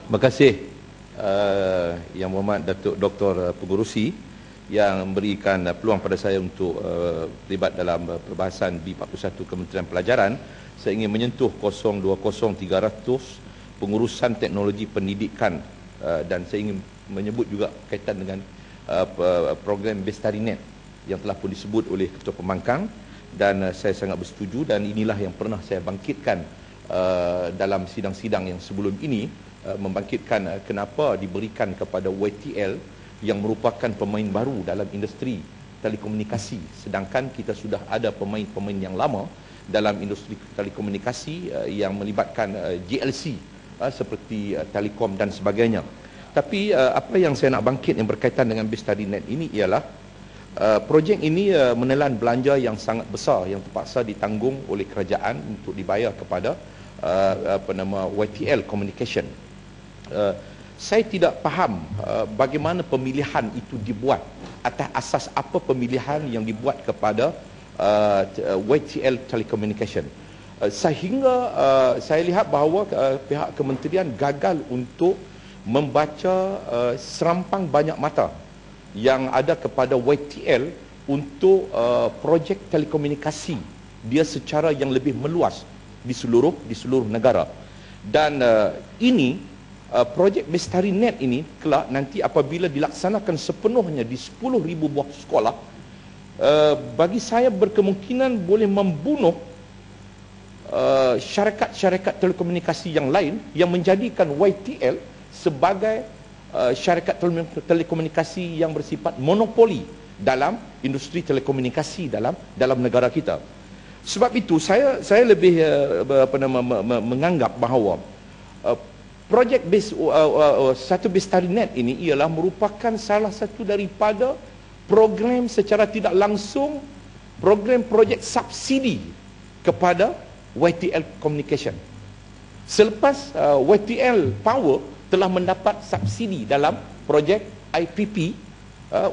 Terima kasih Yang Berhormat Datuk Dr. Pengurusi yang memberikan peluang pada saya untuk terlibat dalam perbahasan B41 Kementerian Pelajaran. Saya ingin menyentuh 020300 pengurusan teknologi pendidikan dan saya ingin menyebut juga kaitan dengan program Bestarinet yang telah pun disebut oleh Ketua Pembangkang, dan saya sangat bersetuju, dan inilah yang pernah saya bangkitkan dalam sidang-sidang yang sebelum ini, membangkitkan kenapa diberikan kepada YTL yang merupakan pemain baru dalam industri telekomunikasi, sedangkan kita sudah ada pemain-pemain yang lama dalam industri telekomunikasi yang melibatkan GLC seperti Telekom dan sebagainya. Tapi apa yang saya nak bangkit yang berkaitan dengan Bestarinet ini ialah projek ini menelan belanja yang sangat besar yang terpaksa ditanggung oleh kerajaan untuk dibayar kepada YTL Communication. Saya tidak faham bagaimana pemilihan itu dibuat, atas asas apa pemilihan yang dibuat kepada YTL Telecommunication, sehingga saya lihat bahawa pihak kementerian gagal untuk membaca serampang banyak mata yang ada kepada YTL untuk projek telekomunikasi dia secara yang lebih meluas di seluruh negara. Dan ini projek Bestarinet ini kelak nanti apabila dilaksanakan sepenuhnya di 10,000 buah sekolah, bagi saya berkemungkinan boleh membunuh syarikat-syarikat telekomunikasi yang lain yang menjadikan YTL sebagai syarikat telekomunikasi yang bersifat monopoli dalam industri telekomunikasi dalam negara kita. Sebab itu saya lebih menganggap bahawa projek satu Bestarinet ini ialah merupakan salah satu daripada program secara tidak langsung, program projek subsidi kepada YTL Communication. Selepas YTL Power telah mendapat subsidi dalam projek IPP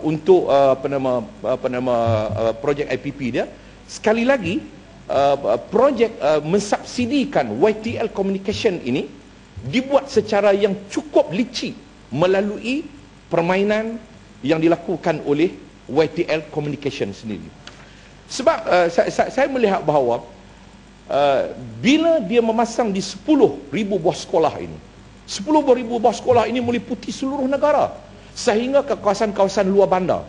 untuk projek IPP dia, sekali lagi projek mensubsidikan YTL Communication ini dibuat secara yang cukup licik melalui permainan yang dilakukan oleh YTL Communication sendiri. Sebab saya melihat bahawa bila dia memasang di 10,000 buah sekolah ini, 10,000 buah sekolah ini meliputi seluruh negara sehingga ke kawasan-kawasan luar bandar,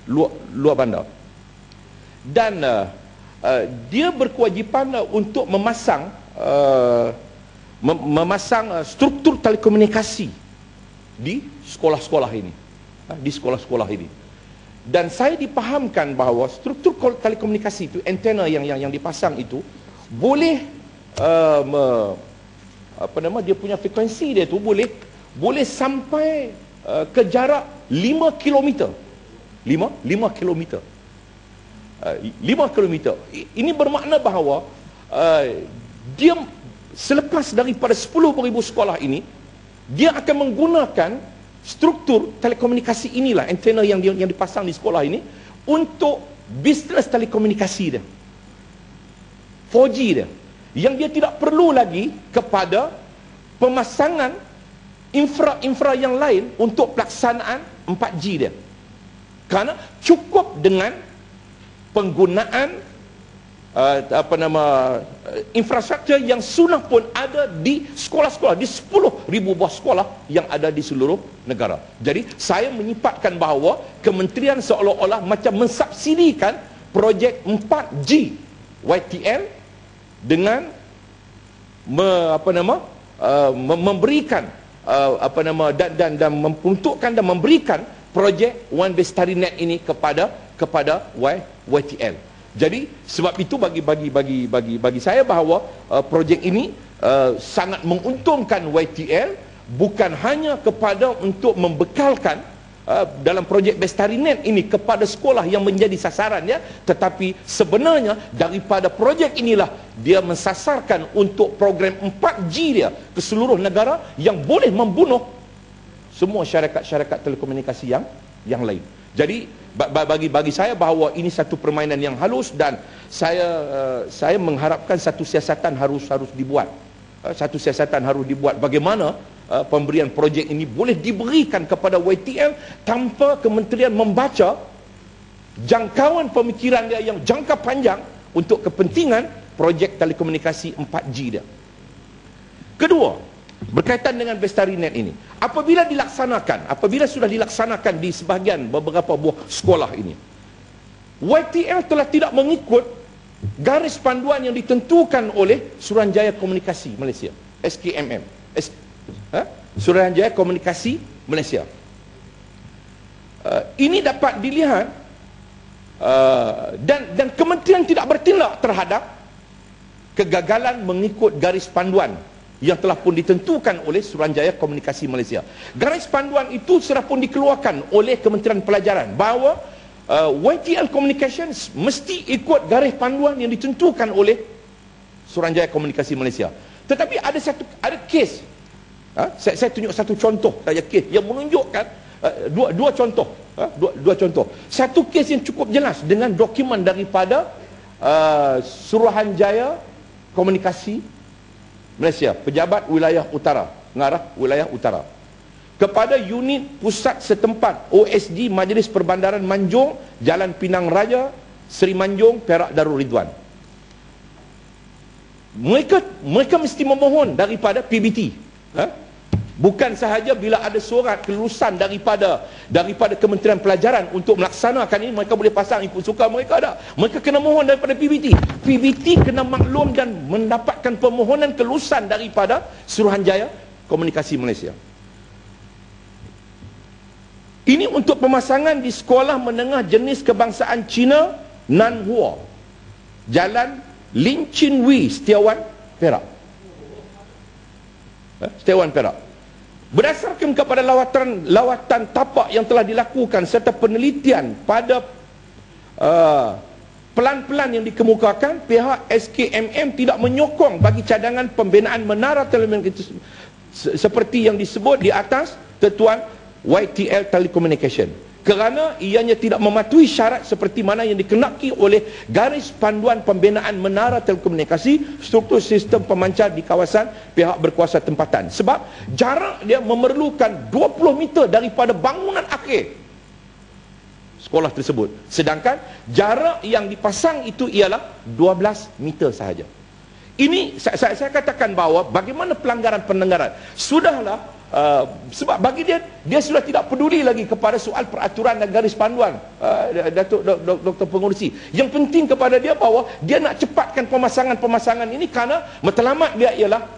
luar bandar, dan dia berkewajipan untuk memasang struktur telekomunikasi di sekolah-sekolah ini, dan saya dipahamkan bahawa struktur telekomunikasi itu, antena yang dipasang itu boleh dia punya frekuensi dia tu boleh sampai ke jarak 5 km. 5 km. Ini bermakna bahawa dia selepas daripada 10,000 sekolah ini, dia akan menggunakan struktur telekomunikasi inilah, antena yang dipasang di sekolah ini untuk bisnes telekomunikasi dia, 4G dia, yang dia tidak perlu lagi kepada pemasangan infra yang lain untuk pelaksanaan 4G dia, kerana cukup dengan penggunaan infrastruktur yang sudah pun ada di sekolah-sekolah, di 10,000 buah sekolah yang ada di seluruh negara. Jadi saya menyipatkan bahawa kementerian seolah-olah macam mensubsidikan projek 4G YTL dengan memberikan dan memperuntukkan dan memberikan projek One Bestarinet ini kepada YTL. Jadi sebab itu bagi saya bahawa projek ini sangat menguntungkan YTL, bukan hanya kepada untuk membekalkan dalam projek Bestarinet ini kepada sekolah yang menjadi sasarannya, tetapi sebenarnya daripada projek inilah dia mensasarkan untuk program 4G dia ke seluruh negara yang boleh membunuh semua syarikat-syarikat telekomunikasi yang lain. Jadi bagi saya bahawa ini satu permainan yang halus, dan saya mengharapkan satu siasatan harus dibuat satu siasatan harus dibuat bagaimana pemberian projek ini boleh diberikan kepada YTL tanpa kementerian membaca jangkauan pemikiran dia yang jangka panjang untuk kepentingan projek telekomunikasi 4G dia. Kedua, berkaitan dengan Bestarinet ini, apabila sudah dilaksanakan di sebahagian beberapa buah sekolah ini, YTL telah tidak mengikut garis panduan yang ditentukan oleh Suruhanjaya Komunikasi Malaysia, SKMM, Suruhanjaya Komunikasi Malaysia. Ini dapat dilihat dan kementerian tidak bertindak terhadap kegagalan mengikut garis panduan yang telah pun ditentukan oleh Suruhanjaya Komunikasi Malaysia. Garis panduan itu sudah pun dikeluarkan oleh Kementerian Pelajaran bahawa YTL Communications mesti ikut garis panduan yang ditentukan oleh Suruhanjaya Komunikasi Malaysia. Tetapi ada kes, saya tunjuk satu contoh saja kes yang menunjukkan dua contoh. Satu kes yang cukup jelas dengan dokumen daripada Suruhanjaya Komunikasi Malaysia, Pejabat Wilayah Utara, Pengarah Wilayah Utara, kepada unit pusat setempat OSG Majlis Perbandaran Manjung, Jalan Pinang Raja, Seri Manjung, Perak, Darul Ridwan. Mereka mesti memohon daripada PBT. Bukan sahaja bila ada surat kelulusan daripada Kementerian Pelajaran untuk melaksanakan ini, mereka boleh pasang ikut suka mereka ada. Mereka kena mohon daripada PBT. PBT kena maklum dan mendapatkan permohonan kelulusan daripada Suruhanjaya Komunikasi Malaysia. Ini untuk pemasangan di sekolah menengah jenis kebangsaan Cina Nanhua, Jalan Lin Chin Wei, Setiawan, Perak. Setiawan, Perak. Berdasarkan kepada lawatan tapak yang telah dilakukan serta penelitian pada pelan-pelan yang dikemukakan, pihak SKMM tidak menyokong bagi cadangan pembinaan menara telekomunikasi seperti yang disebut di atas Ketuan YTL Telecommunication, kerana ianya tidak mematuhi syarat seperti mana yang dikenaki oleh garis panduan pembinaan menara telekomunikasi struktur sistem pemancar di kawasan pihak berkuasa tempatan. Sebab jarak dia memerlukan 20 meter daripada bangunan akhir sekolah tersebut, sedangkan jarak yang dipasang itu ialah 12 meter sahaja. Ini saya katakan bahawa bagaimana pelanggaran sudahlah. Sebab bagi dia sudah tidak peduli lagi kepada soal peraturan dan garis panduan Datuk Dr. Pengurusi. Yang penting kepada dia bahawa dia nak cepatkan pemasangan ini kerana matlamat dia ialah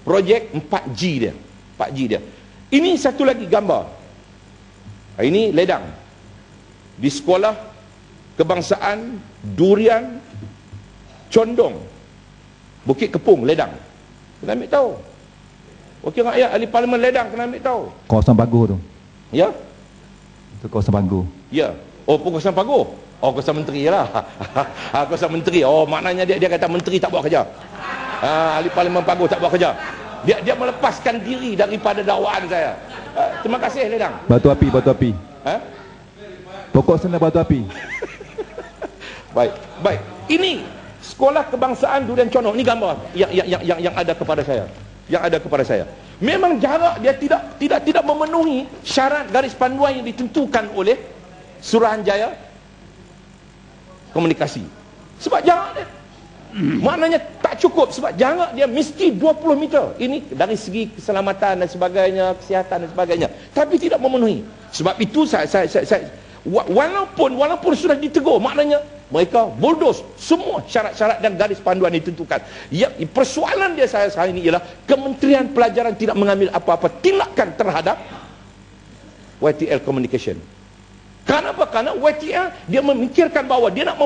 projek 4G dia. Ini satu lagi gambar. Ini ledang di sekolah kebangsaan Durian Condong, Bukit Kepung, ledang. Kena ambil tahu. Wakil rakyat ahli parlimen ledang kena ambil tahu. Kawasan Paguh tu. Ya? Itu kawasan Paguh. Ya. Oh, kawasan Paguh. Oh, kawasan menteri lah. Kawasan menteri. Oh, maknanya dia kata menteri tak buat kerja. Ahli parlimen Paguh tak buat kerja. Dia melepaskan diri daripada dakwaan saya. Terima kasih ledang. Batu api. Pokok sana batu api. Baik. Ini sekolah kebangsaan Durian Condong. Ini gambar yang ada kepada saya. Memang jarak dia tidak memenuhi syarat garis panduan yang ditentukan oleh Suruhanjaya Komunikasi. Sebab jarak dia maknanya tak cukup, sebab jarak dia mesti 20 meter. Ini dari segi keselamatan dan sebagainya, kesihatan dan sebagainya, tapi tidak memenuhi. Sebab itu saya walaupun sudah ditegur, maknanya mereka bulldoze semua syarat-syarat dan garis panduan ditentukan. Ya, persoalan dia saya sekarang ini ialah Kementerian Pelajaran tidak mengambil apa-apa tindakan terhadap YTL Communication. Kenapa? Kerana YTL dia memikirkan bahawa dia nak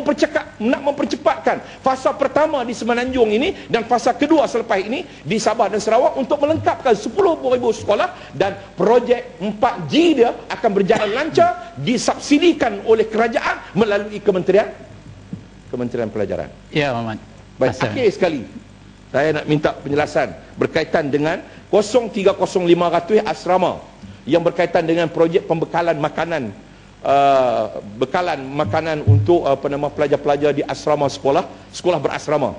mempercepatkan fasa pertama di Semenanjung ini dan fasa kedua selepas ini di Sabah dan Sarawak untuk melengkapkan 10,000 sekolah, dan projek 4G dia akan berjalan lancar, disubsidikan oleh kerajaan melalui Kementerian Pelajaran. Ya, Muhammad. Baik, akhir sekali saya nak minta penjelasan berkaitan dengan 030500 asrama yang berkaitan dengan projek pembekalan makanan untuk pelajar-pelajar di asrama sekolah berasrama.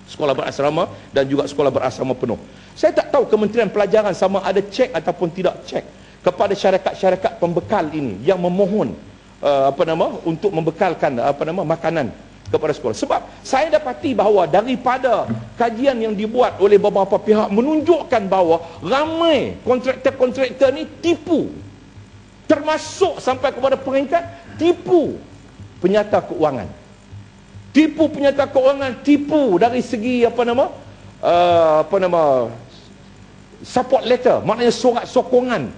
sekolah berasrama dan juga sekolah berasrama penuh. Saya tak tahu Kementerian Pelajaran sama ada cek ataupun tidak cek kepada syarikat-syarikat pembekal ini yang memohon untuk membekalkan makanan kepada sekolah. Sebab saya dapati bahawa daripada kajian yang dibuat oleh beberapa pihak menunjukkan bahawa ramai kontraktor-kontraktor ni tipu, termasuk sampai kepada peringkat tipu penyata keuangan. Tipu penyata keuangan, tipu dari segi support letter, maknanya surat sokongan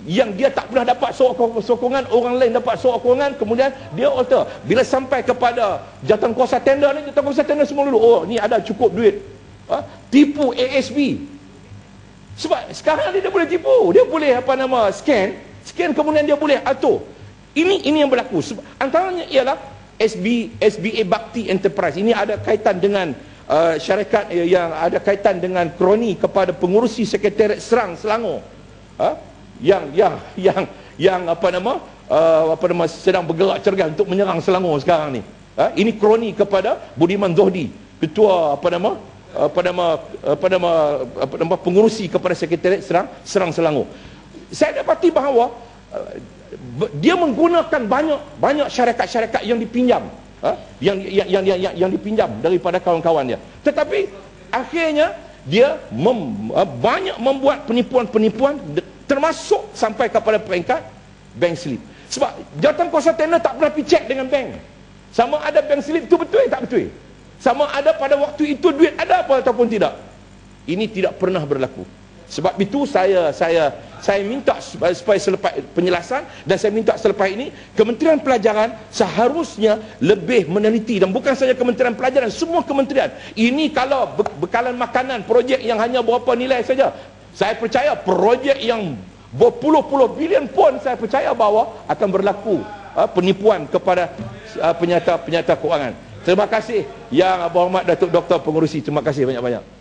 yang dia tak pernah dapat sokongan, orang lain dapat sokongan, kemudian dia alter. Bila sampai kepada jawatankuasa tender ni, jawatankuasa tender semua dulu, oh ni ada cukup duit. Tipu ASB. Sebab sekarang dia boleh tipu, dia boleh scan kemudian dia boleh atur. Ini yang berlaku. Antaranya ialah SBA Bakti Enterprise. Ini ada kaitan dengan syarikat yang ada kaitan dengan kroni kepada pengurusi Sekretariat Serang Selangor. Yang sedang bergerak cergas untuk menyerang Selangor sekarang ni. Ini kroni kepada Budiman Zohdi, ketua pengurusi kepada Sekretariat Serang Selangor. Saya dapati bahawa dia menggunakan banyak syarikat-syarikat yang dipinjam, yang dipinjam daripada kawan-kawan dia. Tetapi akhirnya dia banyak membuat penipuan-penipuan, termasuk sampai kepada peringkat bank slip. Sebab jawatankuasa tender tak pernah pergi cek dengan bank sama ada bank slip tu betul tak betul, sama ada pada waktu itu duit ada apa ataupun tidak. Ini tidak pernah berlaku. Sebab itu saya minta supaya selepas penjelasan, dan saya minta selepas ini Kementerian Pelajaran seharusnya lebih meneliti, dan bukan saja Kementerian Pelajaran, semua kementerian. Ini kalau bekalan makanan projek yang hanya berapa nilai saja, saya percaya projek yang berpuluh-puluh bilion pun saya percaya bahawa akan berlaku penipuan kepada penyata keuangan. Terima kasih Yang Berhormat Datuk Dr. Pengurusi, terima kasih banyak-banyak.